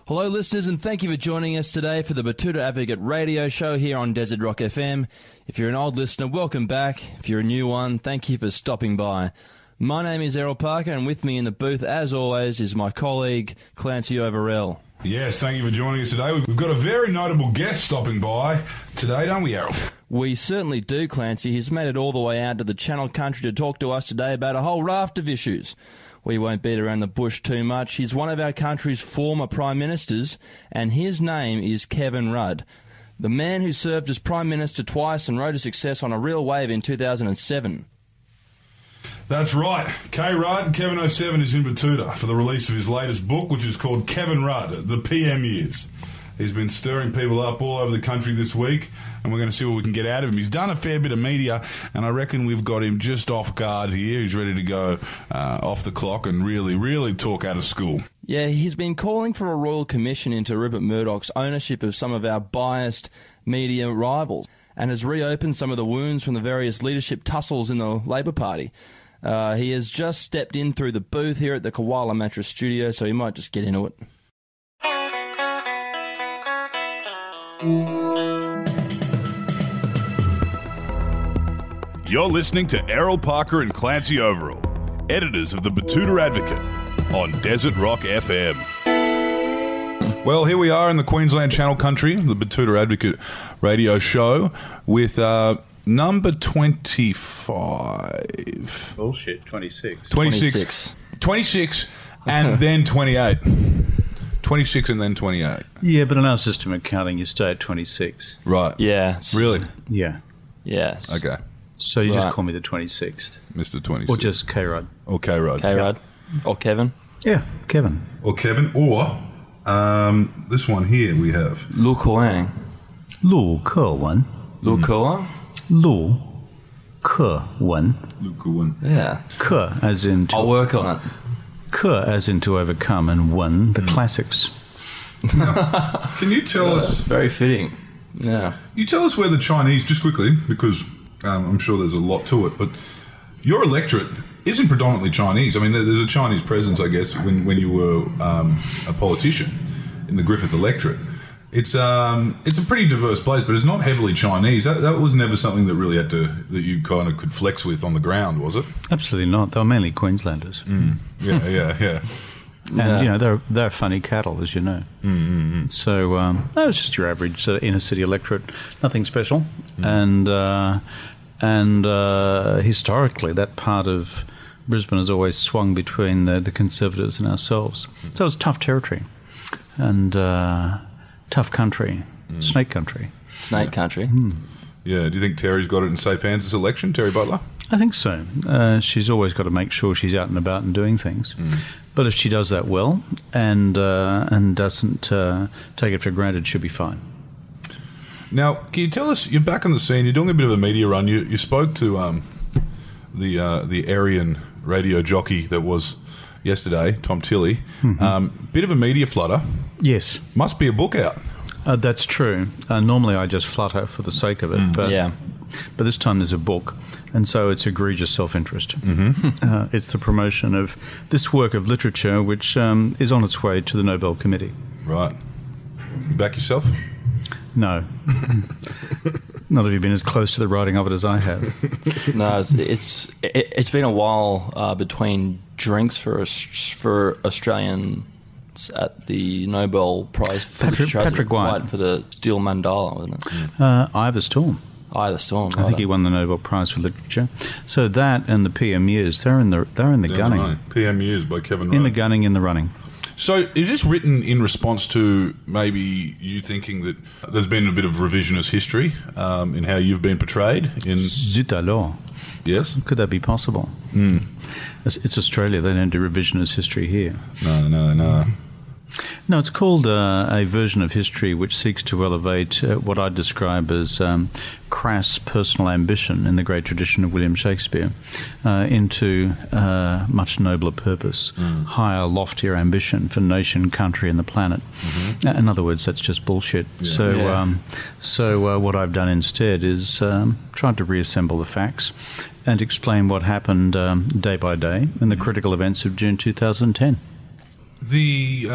Hello, listeners, and thank you for joining us today for the Batuta Advocate radio show here on Desert Rock FM. If you're an old listener, welcome back. If you're a new one, thank you for stopping by. My name is Errol Parker, and with me in the booth, as always, is my colleague, Clancy Overell. Yes, thank you for joining us today. We've got a very notable guest stopping by today, don't we, Errol? We certainly do, Clancy. He's made it all the way out to the Channel Country to talk to us today about a whole raft of issues. We won't beat around the bush too much. He's one of our country's former Prime Ministers, and his name is Kevin Rudd. The man who served as Prime Minister twice and rode to success on a real wave in 2007. That's right. K. Rudd, Kevin 07 is in Batuta for the release of his latest book, which is called Kevin Rudd, The PM Years. He's been stirring people up all over the country this week, and we're going to see what we can get out of him. He's done a fair bit of media, and I reckon we've got him just off guard here. He's ready to go off the clock and really talk out of school. Yeah, he's been calling for a royal commission into Rupert Murdoch's ownership of some of our biased media rivals, and has reopened some of the wounds from the various leadership tussles in the Labor Party. He has just stepped in through the booth here at the Koala Mattress Studio, so he might just get into it. You're listening to Errol Parker and Clancy Overell, editors of the Batuta Advocate, on Desert Rock FM. Well, here we are in the Queensland Channel Country, the Batuta Advocate radio show, with number 25. Bullshit, 26. 26 and then 28. 26 and then 28. Yeah, but in our system of counting, you stay at 26. Right. Yeah. Really? Yeah. Yes. Okay. So you just call me the 26th. Mr. 26. Or just K-Rudd. Or K-Rudd. K-Rudd. Or Kevin. Yeah, Kevin. Or Kevin. Or this one here we have. Lu Kuang. Lu Ke Wen. Lu Kuang? Lu Ke Wen. Lu Kuan. Yeah. Ke as in I'll work on it. Ke as in to overcome, and Wen, the classics. Now, can you tell us... Very fitting. Yeah. You tell us where the Chinese, just quickly, because I'm sure there's a lot to it, but your electorate isn't predominantly Chinese. I mean, there's a Chinese presence, I guess, when you were a politician in the Griffith electorate. It's a pretty diverse place, but it's not heavily Chinese. That was never something that really that you kind of could flex with on the ground, was it? Absolutely not. They were mainly Queenslanders. Yeah. And, you know, they're funny cattle, as you know. So that was just your average inner city electorate, nothing special. And historically, that part of Brisbane has always swung between the Conservatives and ourselves. So it was tough territory and tough country, snake country. Snake country. Yeah. Do you think Terry's got it in safe hands this election, Terry Butler? I think so. She's always got to make sure she's out and about and doing things. But if she does that well and doesn't take it for granted, she'll be fine. Now, can you tell us, you're back on the scene, you're doing a bit of a media run. You spoke to the Aryan radio jockey that was yesterday, Tom Tilley. Bit of a media flutter. Yes. Must be a book out. That's true. Normally I just flutter for the sake of it. But, Yeah. But this time there's a book, and so it's egregious self-interest. It's the promotion of this work of literature, which is on its way to the Nobel Committee. Right. You back yourself? No. Not if you've been as close to the writing of it as I have. No, it's been a while between drinks for Australians at the Nobel Prize for Patrick White for the Steel Mandala, wasn't it? Eye of the Storm. Eye of the Storm. I think he won the Nobel Prize for Literature. So that and the PM Years, they're in the gunning. Right. PM Years by Kevin Rudd. In the gunning, in the running. So is this written in response to maybe you thinking that there's been a bit of revisionist history in how you've been portrayed? Zut alors. Yes? Could that be possible? It's Australia. They don't do revisionist history here. No. No, it's called a version of history which seeks to elevate what I describe as crass personal ambition in the great tradition of William Shakespeare into much nobler purpose, higher, loftier ambition for nation, country and the planet. In other words, that's just bullshit. Yeah. So what I've done instead is tried to reassemble the facts and explain what happened day by day in the critical events of June 2010. The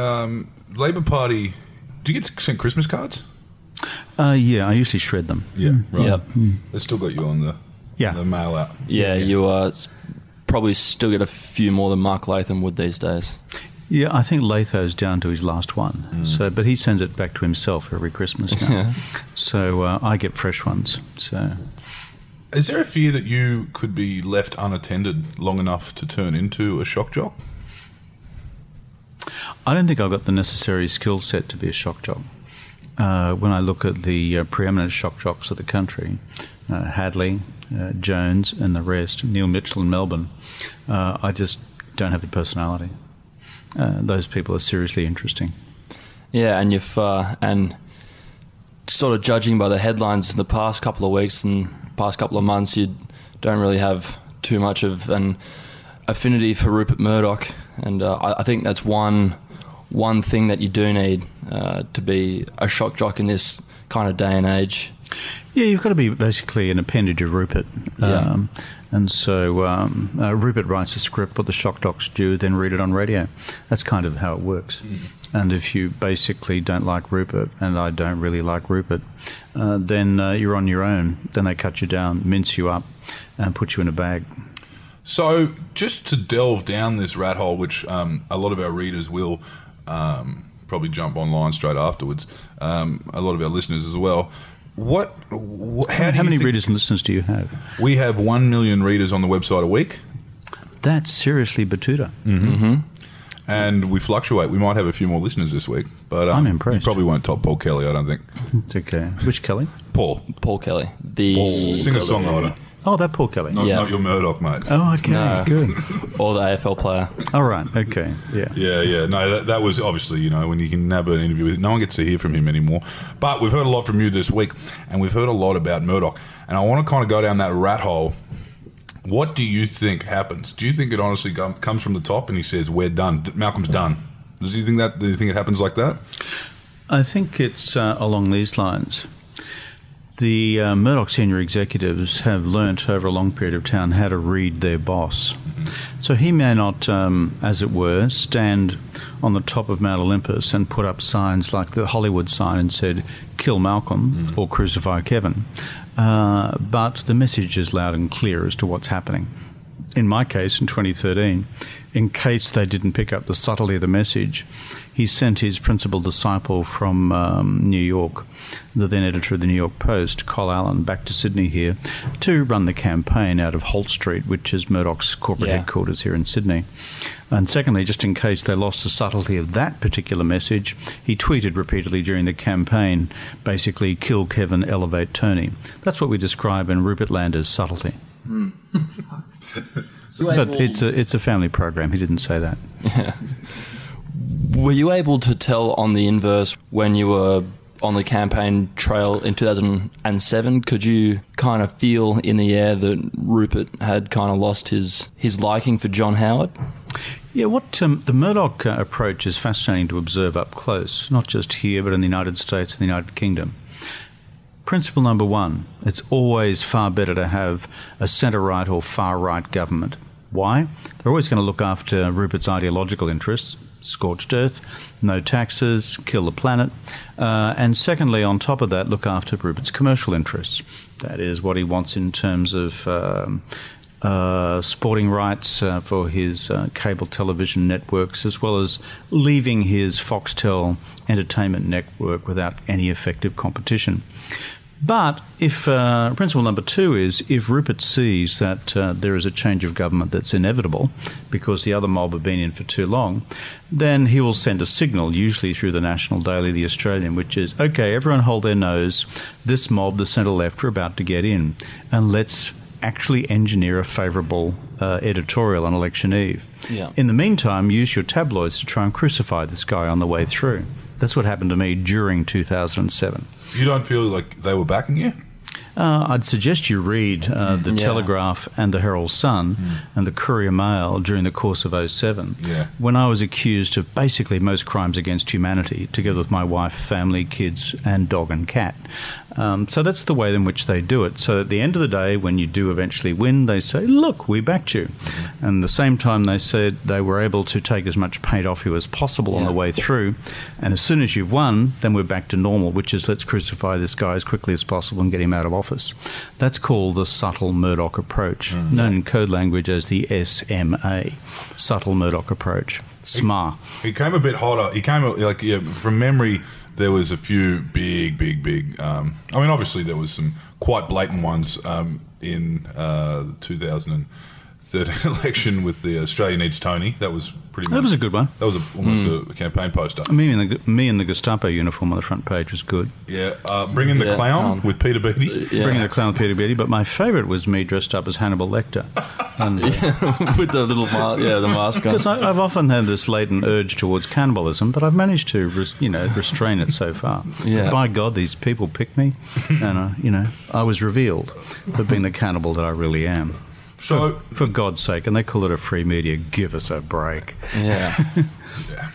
Labor Party, do you get sent Christmas cards? Yeah, I usually shred them. Yeah, right. Yep. They still got you on the mail out. Yeah, you probably still get a few more than Mark Latham would these days. Yeah, I think Latho's down to his last one. So, but he sends it back to himself every Christmas now. Yeah. So I get fresh ones. So, is there a fear that you could be left unattended long enough to turn into a shock jock? I don't think I've got the necessary skill set to be a shock jock. When I look at the preeminent shock jocks of the country, Hadley, Jones and the rest, Neil Mitchell in Melbourne, I just don't have the personality. Those people are seriously interesting. Yeah, and and sort of judging by the headlines in the past couple of weeks and past couple of months, you don't really have too much of an affinity for Rupert Murdoch, and I think that's one thing that you do need to be a shock jock in this kind of day and age. Yeah, you've got to be basically an appendage of Rupert. And so Rupert writes a script, what the shock jocks do, then read it on radio. That's kind of how it works. And if you basically don't like Rupert, and I don't really like Rupert, then you're on your own. Then they cut you down, mince you up, and put you in a bag. So just to delve down this rat hole, which a lot of our readers will probably jump online straight afterwards, a lot of our listeners as well, how many readers and listeners do you have? We have 1 million readers on the website a week. That's seriously Batuta. And we fluctuate. We might have a few more listeners this week, but I'm impressed. You probably won't top Paul Kelly, I don't think. It's okay. Which Kelly? Paul Kelly, singer-songwriter. Oh, that Paul Kelly. Not your Murdoch, mate. Oh, okay, No. good. or the AFL player. All right, okay, yeah. Yeah. No, that was obviously, when you can nab an interview with him, no one gets to hear from him anymore. But we've heard a lot from you this week, and we've heard a lot about Murdoch. And I want to kind of go down that rat hole. What do you think happens? Do you think it honestly comes from the top and he says, we're done, Malcolm's done? Do you think it happens like that? I think it's along these lines. The Murdoch senior executives have learnt over a long period of time how to read their boss. So he may not, as it were, stand on the top of Mount Olympus and put up signs like the Hollywood sign and said, kill Malcolm or crucify Kevin. But the message is loud and clear as to what's happening. In my case, in 2013, in case they didn't pick up the subtlety of the message, he sent his principal disciple from New York, the then editor of the New York Post, Col Allen, back to Sydney here to run the campaign out of Holt Street, which is Murdoch's corporate headquarters here in Sydney. And secondly, just in case they lost the subtlety of that particular message, he tweeted repeatedly during the campaign, basically, kill Kevin, elevate Tony. That's what we describe in Rupert Land as subtlety. But it's a family program. He didn't say that. Yeah. Were you able to tell on the inverse when you were on the campaign trail in 2007? Could you kind of feel in the air that Rupert had kind of lost his liking for John Howard? Yeah, what the Murdoch approach is fascinating to observe up close, not just here but in the United States and the United Kingdom. Principle number one, it's always far better to have a centre-right or far-right government. Why? They're always going to look after Rupert's ideological interests, scorched earth, no taxes, kill the planet, and secondly, on top of that, look after Rupert's commercial interests. That is what he wants in terms of sporting rights for his cable television networks, as well as leaving his Foxtel entertainment network without any effective competition. But if principle number two is if Rupert sees that there is a change of government that's inevitable because the other mob have been in for too long, then he will send a signal, usually through the national daily, The Australian, which is, okay, everyone hold their nose. This mob, the centre-left, are about to get in, and let's actually engineer a favourable editorial on election eve. Yeah. In the meantime, use your tabloids to try and crucify this guy on the way through. That's what happened to me during 2007. You don't feel like they were backing you? I'd suggest you read the Telegraph and the Herald Sun and the Courier Mail during the course of 2007, when I was accused of basically most crimes against humanity, together with my wife, family, kids, and dog and cat. So that's the way in which they do it. So at the end of the day, when you do eventually win, they say, look, we backed you. And at the same time, they said they were able to take as much paint off you as possible on the way through. And as soon as you've won, then we're back to normal, which is let's crucify this guy as quickly as possible and get him out of office. That's called the subtle Murdoch approach, known in code language as the SMA, subtle Murdoch approach, SMA. He came a bit hotter. He came like from memory. There was a few big. I mean, obviously there was some quite blatant ones in the 2013 election with the Australia Needs Tony. That was pretty much... That was a good one. That was almost a campaign poster. Me in the Gestapo uniform on the front page was good. Yeah. Bring in the Clown with Peter Beattie. Bring in the Clown with Peter Beattie, but my favourite was me dressed up as Hannibal Lecter. And, with the little the mask on. Because I've often had this latent urge towards cannibalism, but I've managed to restrain it so far. Yeah. By God, these people picked me, and I was revealed for being the cannibal that I really am. So, for God's sake, and they call it a free media, give us a break. Yeah.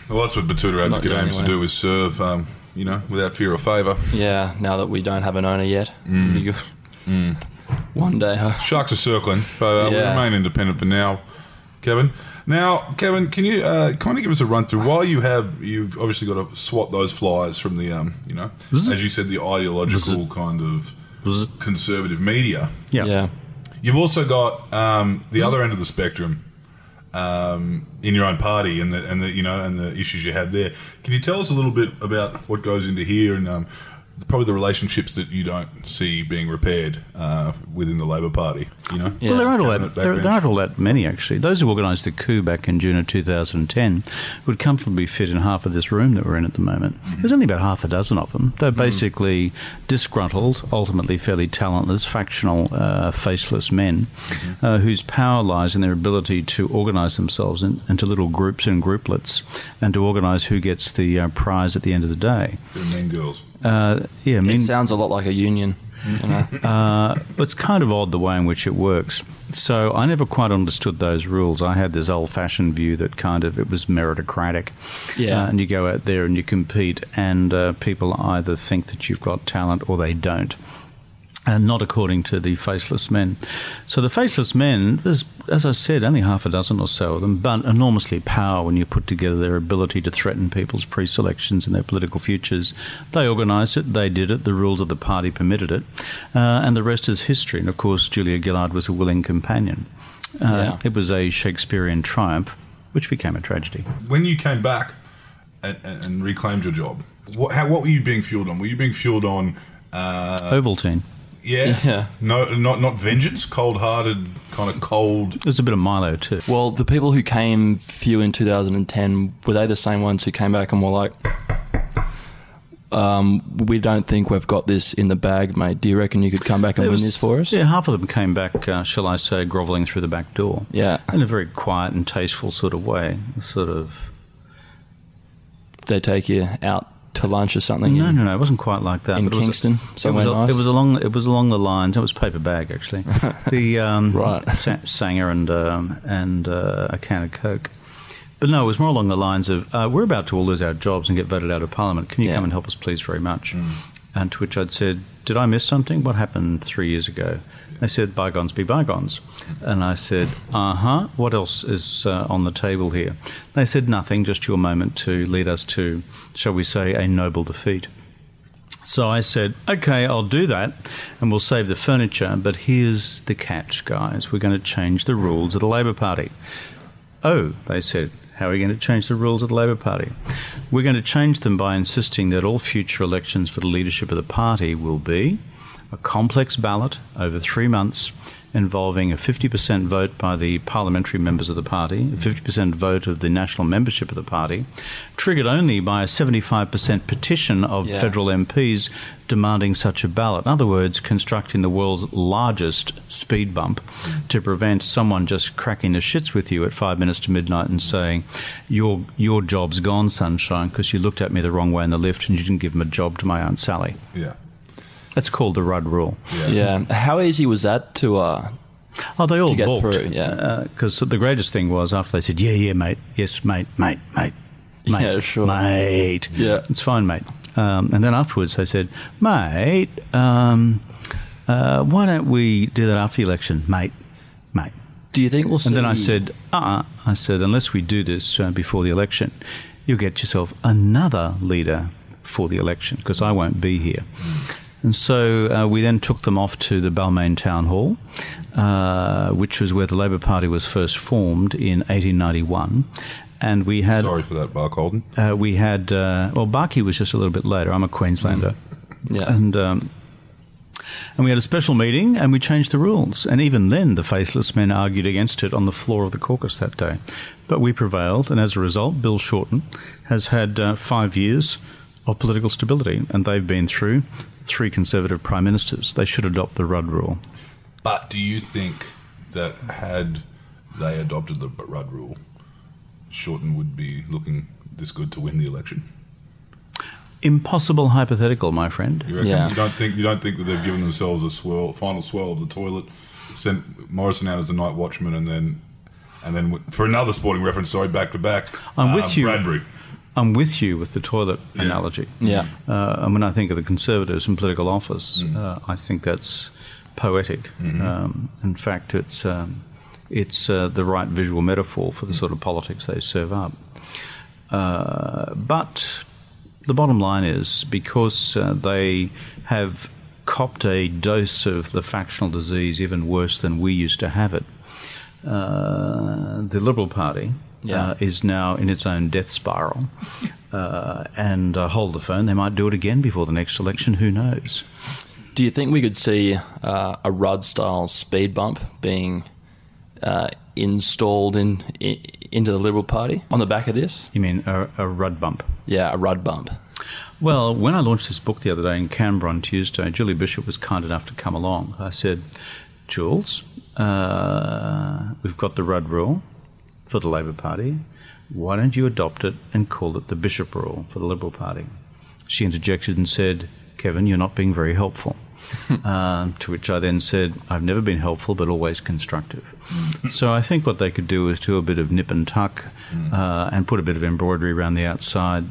Well, that's what Batuta Advocate aims to do, is serve, without fear or favour. Yeah, now that we don't have an owner yet. One day, huh? Sharks are circling, but we remain independent for now, Kevin. Now, Kevin, can you kind of give us a run through? While you've obviously got to swat those flies from the, as you said, the ideological kind of conservative media. Yeah. You've also got the other end of the spectrum in your own party and the issues you had there. Can you tell us a little bit about what goes into here and probably the relationships that you don't see being repaired within the Labor Party? Well, there aren't all that many, actually. Those who organised the coup back in June of 2010 would comfortably fit in half of this room that we're in at the moment. There's only about half a dozen of them. They're basically disgruntled, ultimately fairly talentless, factional, faceless men whose power lies in their ability to organise themselves into little groups and grouplets and to organise who gets the prize at the end of the day. They're mean girls. It sounds a lot like a union. It's kind of odd the way in which it works. So I never quite understood those rules. I had this old-fashioned view that it was meritocratic. And you go out there and you compete, and people either think that you've got talent or they don't. And not according to the faceless men. So the faceless men, there's, as I said, only half a dozen or so of them, but enormously powerful when you put together their ability to threaten people's pre-selections and their political futures. They organised it, they did it, the rules of the party permitted it, and the rest is history. And, of course, Julia Gillard was a willing companion. It was a Shakespearean triumph, which became a tragedy. When you came back and reclaimed your job, what were you being fueled on? Were you being fueled on... Ovaltine. Yeah. No, not vengeance, cold-hearted, kind of cold. There's a bit of Milo too. Well, the people who came for you in 2010, were they the same ones who came back and were like, we don't think we've got this in the bag, mate. Do you reckon you could come back and win this for us? Yeah, half of them came back, shall I say, grovelling through the back door. Yeah. In a very quiet and tasteful sort of way. They take you out to lunch or something? No, it wasn't quite like that. In Kingston, somewhere nice? It was along the lines. It was paper bag, actually. The Sanger and a can of Coke. But no, it was more along the lines of, we're about to all lose our jobs and get voted out of Parliament. Can you come and help us, please, very much? And to which I'd said, did I miss something? What happened 3 years ago? They said, bygones be bygones. And I said, what else is on the table here? They said, nothing, just your moment to lead us to, shall we say, a noble defeat. So I said, okay, I'll do that, and we'll save the furniture, but here's the catch, guys. We're going to change the rules of the Labor Party. Oh, they said, how are we going to change the rules of the Labor Party? We're going to change them by insisting that all future elections for the leadership of the party will be a complex ballot over 3 months involving a 50% vote by the parliamentary members of the party, a 50% vote of the national membership of the party, triggered only by a 75% petition of federal MPs demanding such a ballot. In other words, constructing the world's largest speed bump to prevent someone just cracking the shits with you at 5 minutes to midnight and saying, your job's gone, sunshine, because you looked at me the wrong way in the lift and you didn't give him a job to my Aunt Sally. Yeah. That's called the Rudd Rule. Yeah. How easy was that to They all get balked. through? Yeah. Because the greatest thing was after they said, yeah, mate, yes, mate. Yeah, sure. Mate. Yeah. It's fine, mate. And then afterwards they said, mate, why don't we do that after the election, mate? Do you think we'll see... And then I said, I said, unless we do this before the election, you'll get yourself another leader for the election, because I won't be here. And so we then took them off to the Balmain Town Hall, which was where the Labor Party was first formed in 1891. And we had... Sorry for that, Bark Holden. We had... Barkey was just a little bit later. I'm a Queenslander. Yeah. And we had a special meeting and we changed the rules. And even then, the faceless men argued against it on the floor of the caucus that day. But we prevailed, and as a result, Bill Shorten has had 5 years of political stability, and they've been through 3 Conservative Prime Ministers. They should adopt the Rudd Rule. But do you think that had they adopted the Rudd Rule, Shorten would be looking this good to win the election? Impossible hypothetical, my friend. You reckon? Yeah. You don't think that they've given themselves a final swirl of the toilet, sent Morrison out as a night watchman, and then for another sporting reference, sorry, back to back. I'm with you. Bradbury. I'm with you with the toilet analogy. Yeah. And when I think of the Conservatives in political office, I think that's poetic. In fact, it's the right visual metaphor for the sort of politics they serve up. But the bottom line is, because they have copped a dose of the factional disease even worse than we used to have it, the Liberal Party is now in its own death spiral. And hold the phone, they might do it again before the next election, who knows? Do you think we could see a Rudd-style speed bump being installed into the Liberal Party on the back of this? You mean a Rudd bump? Yeah, a Rudd bump. Well, when I launched this book the other day in Canberra on Tuesday, Julie Bishop was kind enough to come along. I said, Jules, we've got the Rudd Rule for the Labor Party. Why don't you adopt it and call it the Bishop Rule for the Liberal Party? She interjected and said, Kevin, you're not being very helpful. To which I then said, I've never been helpful, but always constructive. So I think what they could do is do a bit of nip and tuck and put a bit of embroidery around the outside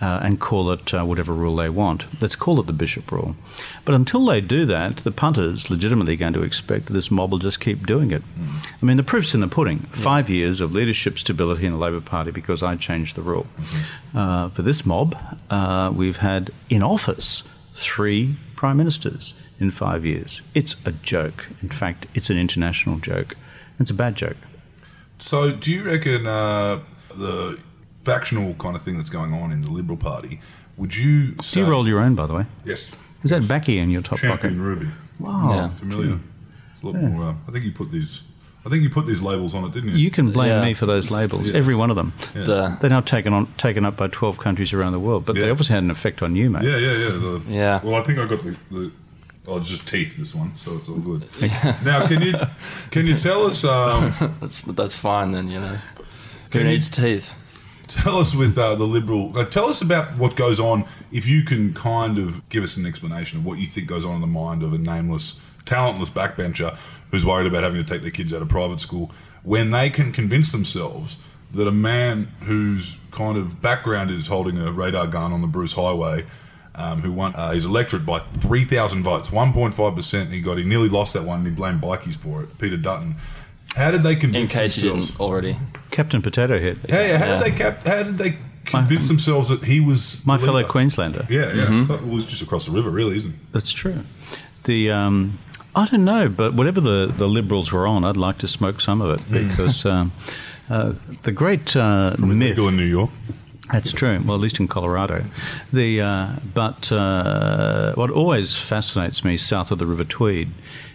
and call it whatever rule they want. Let's call it the Bishop Rule. But until they do that, the punter's legitimately going to expect that this mob will just keep doing it. I mean, the proof's in the pudding. 5 years of leadership stability in the Labor Party because I changed the rule. For this mob, we've had in office 3 Prime Ministers in 5 years. It's a joke. In fact, it's an international joke. It's a bad joke. So do you reckon the factional kind of thing that's going on in the Liberal Party, would you say... You rolled your own, by the way. Yes. Is that Backy in your top Champion pocket? Ruby. Wow. Yeah. Familiar. It's a lot more... I think you put these labels on it, didn't you? You can blame Yeah. me for those labels, every one of them. The- They're now taken up by 12 countries around the world, but they obviously had an effect on you, mate. Yeah. Yeah. Well, I think I got the it's just teeth, this one, so it's all good. Now, can you tell us... That's fine then, you know. Who needs teeth? Tell us with the Liberal... tell us about what goes on, if you can kind of give us an explanation of what you think goes on in the mind of a nameless, talentless backbencher who's worried about having to take their kids out of private school, when they can convince themselves that a man whose kind of background is holding a radar gun on the Bruce Highway, who won his electorate by 3,000 votes, 1.5%, he nearly lost that one and he blamed bikies for it, Peter Dutton. How did they convince In case themselves? you didn't already. Captain Potato Head. How did they convince themselves that he was My the fellow leader? Queenslander. Yeah. It was just across the river, really, isn't it? That's true. I don't know, but whatever the Liberals were on, I'd like to smoke some of it because the great myth... Legal in New York. That's true. Well, at least in Colorado. But what always fascinates me south of the River Tweed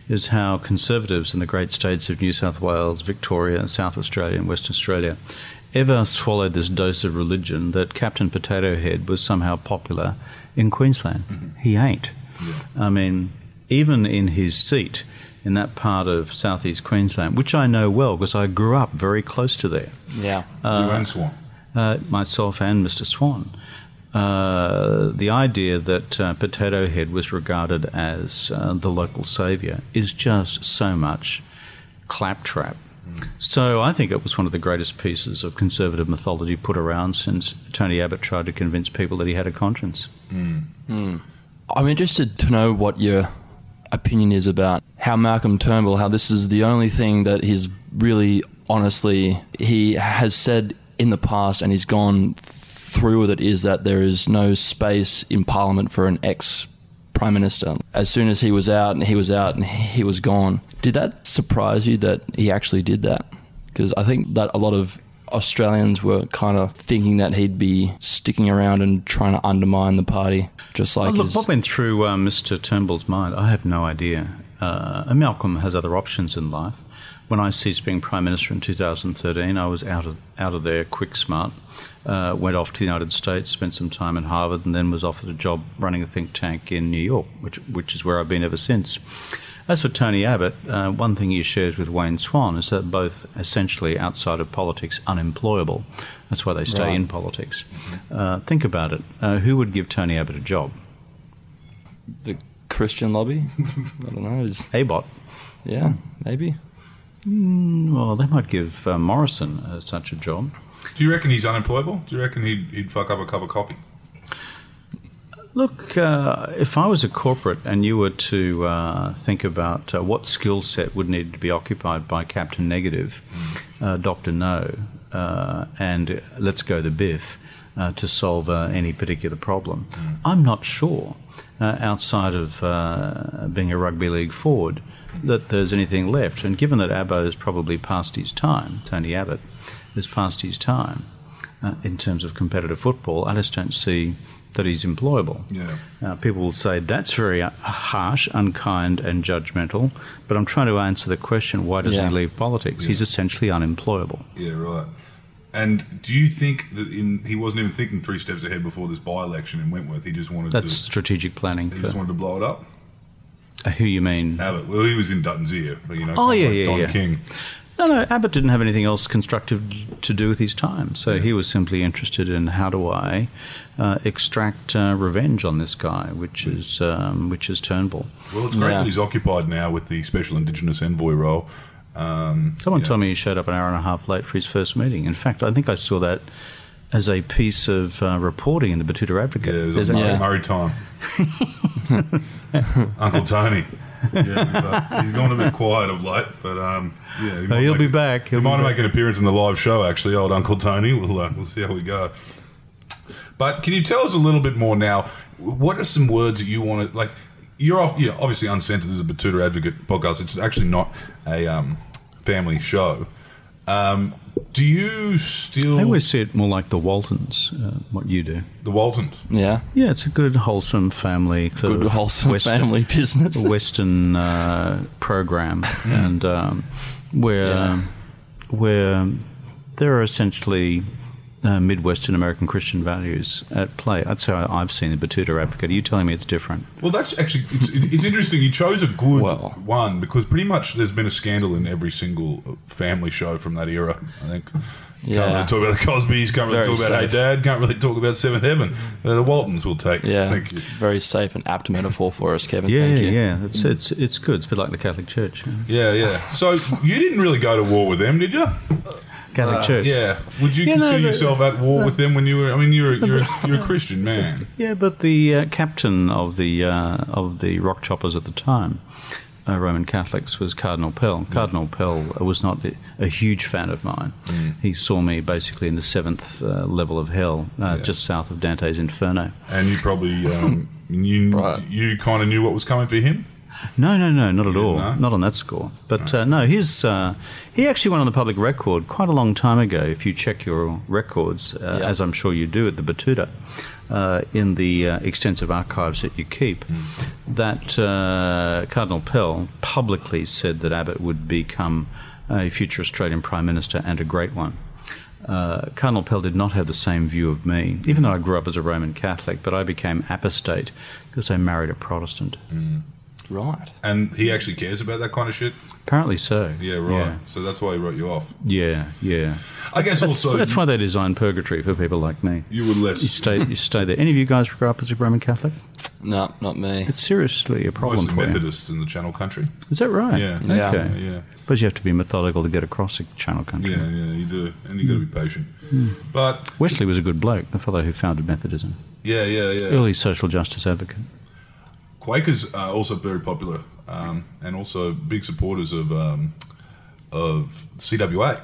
is how Conservatives in the great states of New South Wales, Victoria, South Australia and Western Australia ever swallowed this dose of religion that Captain Potato Head was somehow popular in Queensland. He ain't. Yeah. I mean, even in his seat in that part of southeast Queensland, which I know well because I grew up very close to there. Yeah. You and Swan. Myself and Mr. Swan. the idea that Potato Head was regarded as the local saviour is just so much claptrap. So I think it was one of the greatest pieces of conservative mythology put around since Tony Abbott tried to convince people that he had a conscience. I'm interested to know what your opinion is about how Malcolm Turnbull, how this is the only thing that he's really, honestly, he has said in the past and he's gone through with it, is that there is no space in Parliament for an ex-Prime Minister. As soon as he was out and he was gone. Did that surprise you that he actually did that? Because I think that a lot of Australians were kind of thinking that he'd be sticking around and trying to undermine the party, just like what went through Mr. Turnbull's mind, I have no idea. Malcolm has other options in life. When I ceased being Prime Minister in 2013, I was out of there quick smart, went off to the United States, spent some time in Harvard, and then was offered a job running a think tank in New York, which is where I've been ever since. As for Tony Abbott, one thing he shares with Wayne Swan is that both essentially outside of politics unemployable. That's why they stay in politics. Think about it. Who would give Tony Abbott a job? The Christian lobby? I don't know. ABOT. Yeah, maybe. Well, they might give Morrison such a job. Do you reckon he's unemployable? Do you reckon he'd fuck up a cup of coffee? Look, if I was a corporate and you were to think about what skill set would need to be occupied by Captain Negative, Dr. No, and Let's Go the Biff to solve any particular problem, I'm not sure, outside of being a rugby league forward, that there's anything left. And given that Abbo has probably passed his time, Tony Abbott has passed his time in terms of competitive football, I just don't see that he's employable. Yeah. People will say that's very harsh, unkind and judgmental, but I'm trying to answer the question, why doesn't he leave politics? He's essentially unemployable. Yeah, right. And do you think that he wasn't even thinking 3 steps ahead before this by-election in Wentworth? He just wanted That's strategic planning. He just wanted to blow it up? Who you mean? Abbott. Well, he was in Dutton's ear, but, Don King. No, Abbott didn't have anything else constructive to do with his time. So he was simply interested in how do I extract revenge on this guy, which is Turnbull. Well, it's great that he's occupied now with the Special Indigenous Envoy role. Someone told me he showed up an hour and a half late for his first meeting. In fact, I think I saw that as a piece of reporting in the Batuta Advocate. Yeah, it was on Murray time. Uncle Tony. Yeah, but he's gone a bit quiet of late, but he'll be back. He might make an appearance in the live show. Actually, old Uncle Tony. We'll see how we go. But can you tell us a little bit more now? What are some words that you want to like? You're obviously uncensored. This is a Batuta Advocate podcast. It's actually not a family show. Do you still... I always see it more like the Waltons, what you do. The Waltons? Yeah. Yeah, it's a good, wholesome family. Good, wholesome family business. Western program, and where there are essentially Midwestern American Christian values at play. That's how I've seen the Batuta Advocate. Are you telling me it's different? Well, that's actually... It's interesting. You chose a good one because pretty much there's been a scandal in every single family show from that era, I think. Can't really talk about the Cosbys, can't really talk about Hey Dad, can't really talk about Seventh Heaven. The Waltons will take. Yeah, it's a very safe and apt metaphor for us, Kevin. Yeah, Thank you. Yeah, it's good. It's a bit like the Catholic Church. Yeah. So you didn't really go to war with them, did you? Catholic Church. Yeah. Would you consider yourself at war with them when you were? I mean, you're a Christian man. Yeah, but the captain of the Rock Choppers at the time, Roman Catholics, was Cardinal Pell. Cardinal Pell was not a huge fan of mine. He saw me basically in the 7th level of hell, just south of Dante's Inferno. And you probably you kind of knew what was coming for him. No, not at all. No? Not on that score. But no, he actually went on the public record quite a long time ago, if you check your records, as I'm sure you do at the Batuta, in the extensive archives that you keep, that Cardinal Pell publicly said that Abbott would become a future Australian Prime Minister and a great one. Cardinal Pell did not have the same view of me, even though I grew up as a Roman Catholic, but I became apostate because I married a Protestant. Right. And he actually cares about that kind of shit? Apparently so. Yeah, right. So that's why he wrote you off. Yeah. I guess That's why they designed purgatory for people like me. you were less... You stay there. Any of you guys grow up as a Roman Catholic? No, not me. It's seriously a problem Mostly for you. Methodists in the Channel Country. Is that right? Yeah. Okay. Yeah. But you have to be methodical to get across the Channel Country. Yeah, you do. And you got to be patient. But, Wesley was a good bloke, the fellow who founded Methodism. yeah. Early social justice advocate. Quakers are also very popular and also big supporters of CWA.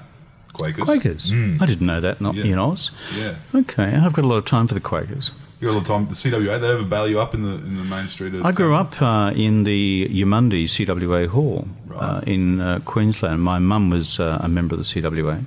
Quakers. I didn't know that, not Yeah. in Oz. Yeah. Okay, I've got a lot of time for the Quakers. You got a little time. The CWA, they ever bail you up in the main street? I grew up in the Yamundi CWA Hall in Queensland. My mum was a member of the CWA,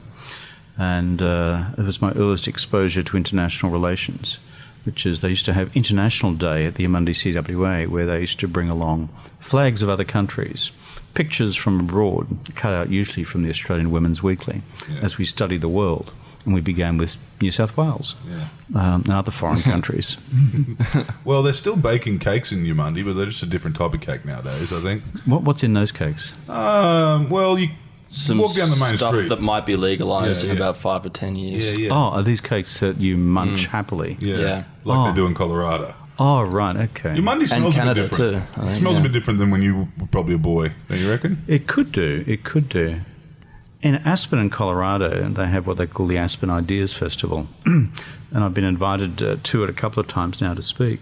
and it was my earliest exposure to international relations, which is they used to have International Day at the Yamundi CWA, where they used to bring along flags of other countries, pictures from abroad, cut out usually from the Australian Women's Weekly, as we studied the world. And we began with New South Wales and other foreign countries. Well, they're still baking cakes in Yamundi, but they're just a different type of cake nowadays, I think. What's in those cakes? Well, you Some walk down the main stuff street. that might be legalised Yeah, in yeah. about 5 or 10 years. Yeah. Oh, are these cakes that you munch happily? Yeah. Yeah. Like they do in Colorado. Oh, right, okay. Yamundi smells Canada a bit different. too, I It think, smells a yeah. bit different than when you were probably a boy, don't you reckon? It could do. In Aspen in Colorado, they have what they call the Aspen Ideas Festival. And I've been invited to it a couple of times now to speak.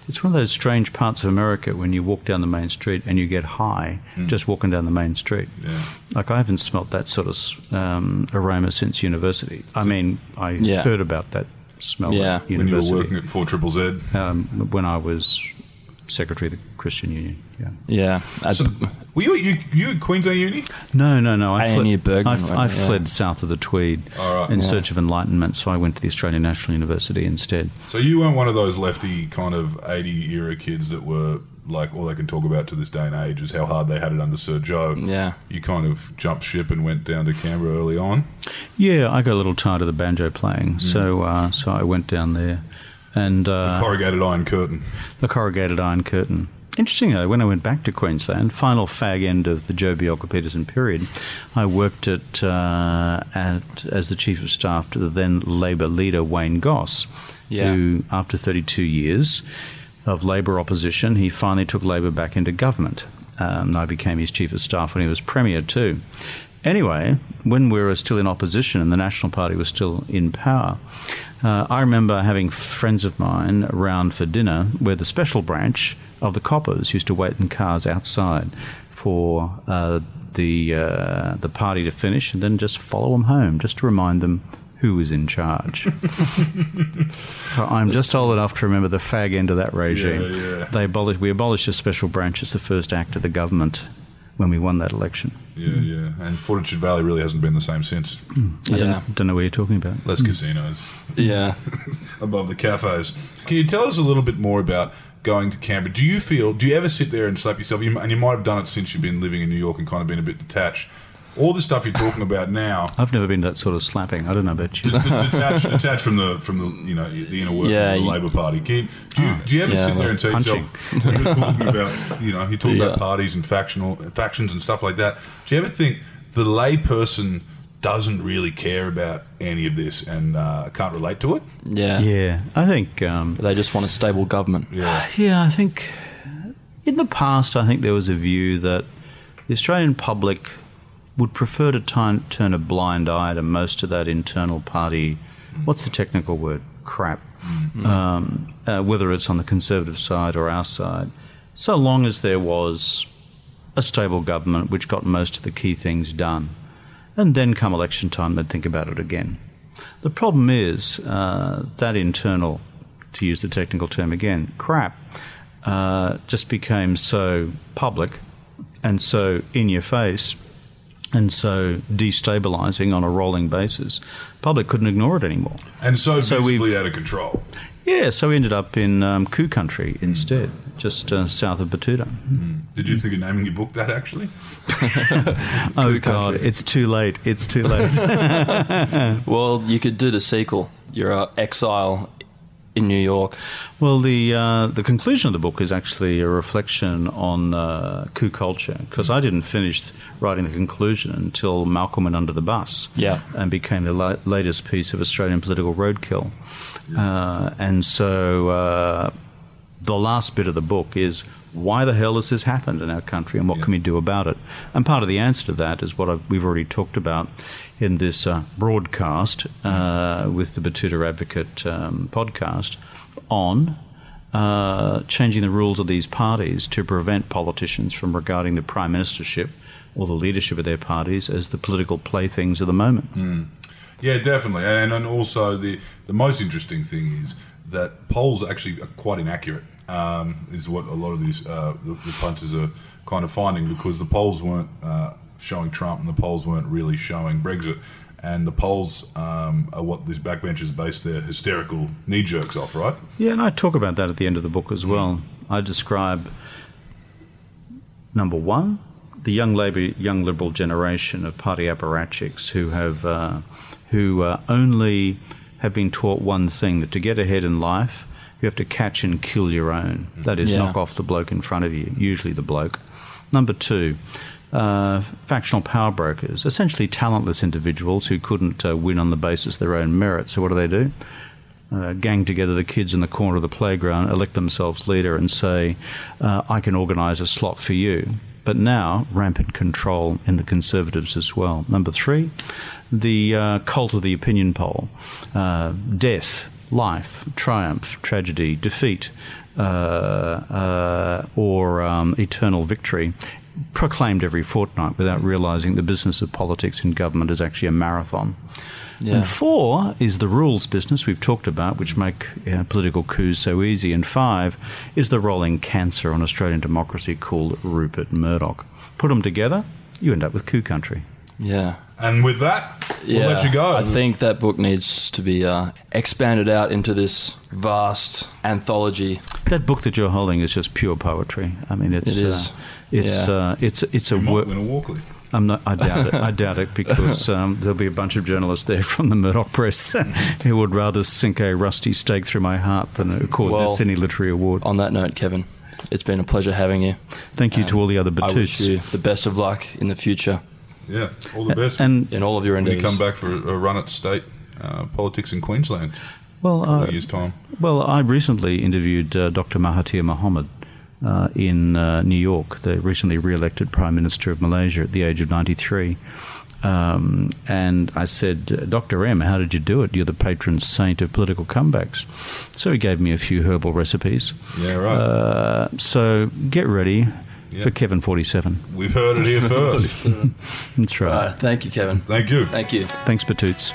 It's one of those strange parts of America when you walk down the main street and you get high just walking down the main street. Yeah. Like, I haven't smelt that sort of aroma since university. I mean, I heard about that smell at When you were university. working at 4ZZZ. When I was secretary of the Christian Union, Yeah. So, were you at Queensland Uni? No. ANU Bergman, I yeah. fled south of the Tweed in search of enlightenment, so I went to the Australian National University instead. So you weren't one of those lefty kind of 80 era kids that were like all they can talk about to this day and age is how hard they had it under Sir Joe. Yeah. You kind of jumped ship and went down to Canberra early on. Yeah, I got a little tired of the banjo playing, so I went down there. And Corrugated iron curtain. the corrugated iron curtain. Interesting though, when I went back to Queensland, final fag end of the Joh Bjelke-Petersen period, I worked as the chief of staff to the then Labor leader Wayne Goss, who, after 32 years of Labor opposition, he finally took Labor back into government. I became his chief of staff when he was premier too. Anyway, when we were still in opposition and the National Party was still in power, I remember having friends of mine around for dinner where the special branch of the coppers used to wait in cars outside for the party to finish and then just follow them home, just to remind them who was in charge. So I'm just old enough to remember the fag end of that regime. Yeah. We abolished a special branch as the first act of the government when we won that election. Yeah. And Fortitude Valley really hasn't been the same since. I don't know what you're talking about. Less casinos. Yeah. Above the cafes. Can you tell us a little bit more about going to Canberra? Do you ever sit there and slap yourself? And you might have done it since you've been living in New York and kind of been a bit detached. All the stuff you're talking about now, I've never been that sort of slapping. I don't know about you. detached from the the inner workings of the Labor Party. Do you ever sit there and tell yourself, when you're talking about you talk about parties and factions and stuff like that? Do you ever think the lay person doesn't really care about any of this and can't relate to it? Yeah. Yeah, I think. They just want a stable government. Yeah, I think in the past, I think there was a view that the Australian public would prefer to turn a blind eye to most of that internal party, what's the technical word? Crap. Whether it's on the Conservative side or our side, so long as there was a stable government which got most of the key things done. And then come election time, they'd think about it again. The problem is that internal, to use the technical term again, crap, just became so public and so in your face and so destabilising on a rolling basis, public couldn't ignore it anymore. And so visibly out of control. Yeah, so we ended up in coup country instead, just south of Batuta. Did you think of naming your book that, actually? Oh, God, it's too late. It's too late. Well, you could do the sequel. You're an exile in New York? Well, the conclusion of the book is actually a reflection on coup culture, because I didn't finish writing the conclusion until Malcolm went under the bus and became the latest piece of Australian political roadkill. And so the last bit of the book is, why the hell has this happened in our country, and what can we do about it? And part of the answer to that is what we've already talked about in this broadcast with the Batuta Advocate podcast on changing the rules of these parties to prevent politicians from regarding the prime ministership or the leadership of their parties as the political playthings of the moment. Yeah, definitely. And also the most interesting thing is that polls are actually quite inaccurate, is what a lot of these the punters are kind of finding, because the polls weren't showing Trump and the polls weren't really showing Brexit. And the polls are what these backbenchers base their hysterical knee-jerks off, right? Yeah, and I talk about that at the end of the book as well. I describe, number one, the young Liberal generation of party apparatchiks who only have been taught one thing, that to get ahead in life, you have to catch and kill your own. That is, knock off the bloke in front of you, usually the bloke. Number two, factional power brokers, essentially talentless individuals who couldn't win on the basis of their own merit. So what do? Gang together the kids in the corner of the playground, elect themselves leader and say, I can organise a slot for you. But now, rampant control in the Conservatives as well. Number three, the cult of the opinion poll. Death, life, triumph, tragedy, defeat, or eternal victory, proclaimed every fortnight without realising the business of politics and government is actually a marathon. Yeah. And four is the rules business we've talked about, which make political coups so easy. And five is the rolling cancer on Australian democracy called Rupert Murdoch. Put them together, you end up with coup country. Yeah. And with that, we'll let you go. I think that book needs to be expanded out into this vast anthology. That book that you're holding is just pure poetry. I mean, it's a work. Walkley. I doubt it. I doubt it, because there'll be a bunch of journalists there from the Murdoch Press who would rather sink a rusty stake through my heart than accord this any literary award. On that note, Kevin, it's been a pleasure having you. Thank you to all the other Batoots. I wish you the best of luck in the future. Yeah, all the best. And in all of your endeavours. When you come back for a run at state politics in Queensland in a year's time. Well, I recently interviewed Dr. Mahathir Mohamad in New York, the recently re-elected Prime Minister of Malaysia at the age of 93. And I said, Dr. M, how did you do it? You're the patron saint of political comebacks. So he gave me a few herbal recipes. Yeah, right. So get ready for Kevin 47. We've heard it here first. That's right. Thank you, Kevin. Thank you. Thank you. Thanks, Batoots.